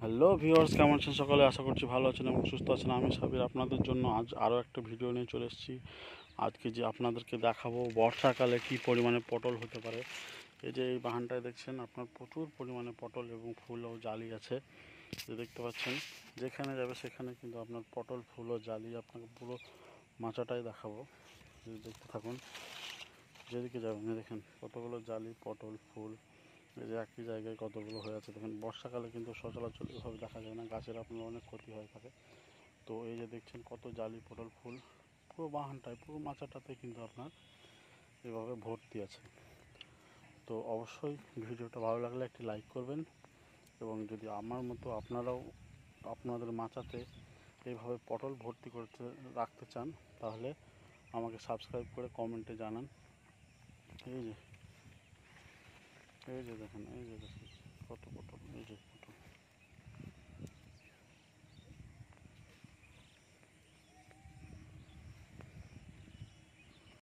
Hello viewers, কেমন আছেন সকালে? আশা করছি ভালো আছেন এবং সুস্থ আছেন। আমি সাবির আপনাদের জন্য আজ আরও একটা ভিডিও নিয়ে চলে এসেছি। আজকে যে আপনাদেরকে দেখাবো বর্ষাকালে কি পরিমাণে পটল হতে পারে। এই যে এই বাগানটায় দেখছেন আপনার প্রচুর পরিমাণে পটল এবং ফুল ও জালি আছে। যে দেখতে পাচ্ছেন, যেখানে যাবে সেখানে কিন্তু আপনার পটল, ফুল ও জালি, আপনাকে পুরো মাচাটাই দেখাবো। দেখতে থাকুন, যেদিকে যাবেন দেখেন কতগুলো জালি, পটল, ফুল। এই যে একই জায়গায় কতগুলো হয়ে আছে দেখেন। বর্ষাকালে কিন্তু সচরাচর এভাবে দেখা যায় না, গাছের আপনার অনেক ক্ষতি হয়ে থাকে। তো এই যে দেখছেন কত জালি, পটল, ফুল, পুরো বাগানটায়, পুরো মাচাটাতে কিন্তু আপনার এভাবে ভর্তি আছে। তো অবশ্যই ভিডিওটা ভালো লাগলে একটি লাইক করবেন, এবং যদি আমার মতো আপনারাও আপনাদের মাচাতে এইভাবে পটল ভর্তি করতে রাখতে চান, তাহলে আমাকে সাবস্ক্রাইব করে কমেন্টে জানান। এই যে এই যে দেখেন, এই যে দেখেন কত পটল, এই যে